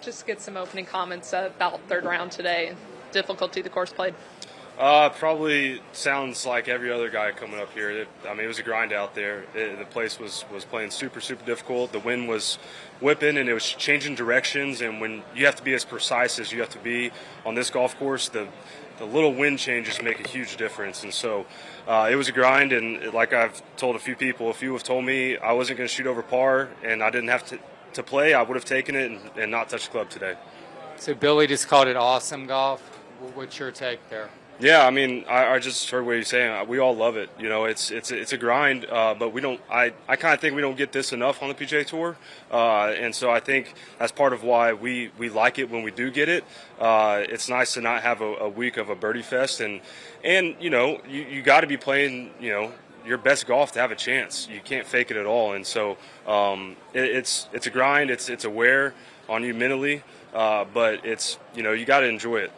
just get some opening comments about third round today and difficulty the course played. Probably sounds like every other guy coming up here. It was a grind out there. The place was playing super, super difficult. The wind was whipping, and it was changing directions. And when you have to be as precise as you have to be on this golf course, the little wind changes make a huge difference. And so it was a grind. And like I've told a few people, if you have told me I wasn't going to shoot over par and I didn't have to play, I would have taken it and not touched the club today. So Billy just called it awesome golf. What's your take there? Yeah, I mean, I just heard what he's saying. We all love it. You know, it's a grind, but we don't. I kind of think we don't get this enough on the PGA Tour, and so I think that's part of why we like it when we do get it. It's nice to not have a week of a birdie fest, and you know, you got to be playing, you know, your best golf to have a chance. You can't fake it at all, and so it's a grind. It's a wear on you mentally, but it's, you know, you got to enjoy it.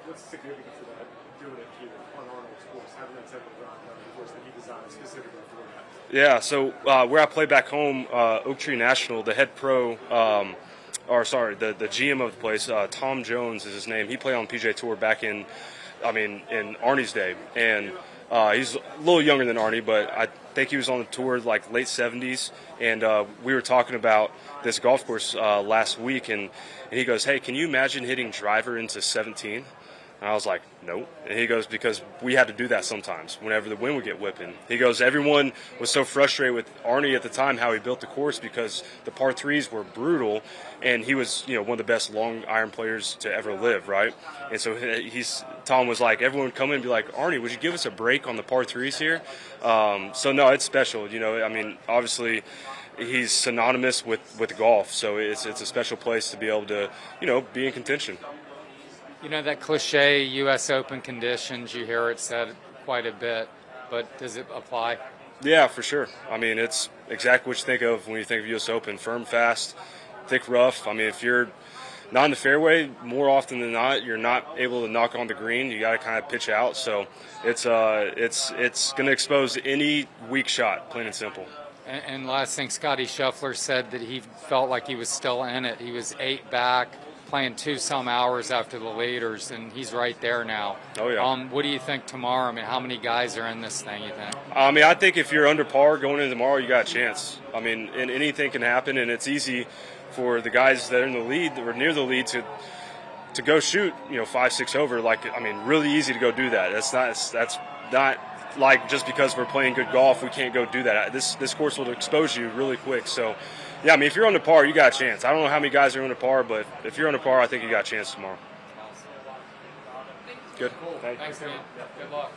What's the significance of that, doing it here on Arnold's course, having that type of ground on the course that he designed specifically for that? Yeah, so where I play back home, Oak Tree National, the head pro, the GM of the place, Tom Jones is his name. He played on the PGA Tour back in Arnie's day, and he's a little younger than Arnie, but I think he was on the tour like late 70s, and we were talking about this golf course last week, and he goes, "Hey, can you imagine hitting driver into 17?" And I was like, "No." And he goes, "Because we had to do that sometimes whenever the wind would get whipping." He goes, "Everyone was so frustrated with Arnie at the time how he built the course because the par threes were brutal, and he was, you know, one of the best long iron players to ever live, right?" And so Tom was like, everyone would come in and be like, "Arnie, would you give us a break on the par threes here?" So no, it's special. You know, I mean, obviously he's synonymous with golf, so it's a special place to be able to, you know, be in contention. You know, that cliche U.S. Open conditions, you hear it said quite a bit, but does it apply? Yeah, for sure. I mean, it's exactly what you think of when you think of U.S. Open: firm, fast, thick, rough. I mean, if you're not in the fairway, more often than not, you're not able to knock on the green. You got to kind of pitch out. So it's going to expose any weak shot, plain and simple. And last thing, Scotty Scheffler said that he felt like he was still in it. He was 8 back, playing 2-some hours after the leaders, and he's right there now. Oh, yeah. What do you think tomorrow? I mean, how many guys are in this thing, you think? I mean, I think if you're under par going into tomorrow, you got a chance. I mean, and anything can happen, and it's easy for the guys that are in the lead, that were near the lead, to go shoot, you know, 5-6 over. Like, I mean, really easy to go do that. That's not like just because we're playing good golf, we can't go do that. This course will expose you really quick. So, yeah, I mean, if you're on the par, you got a chance. I don't know how many guys are on the par, but if you're on the par, I think you got a chance tomorrow. Good. Cool. Thanks, man. Good luck.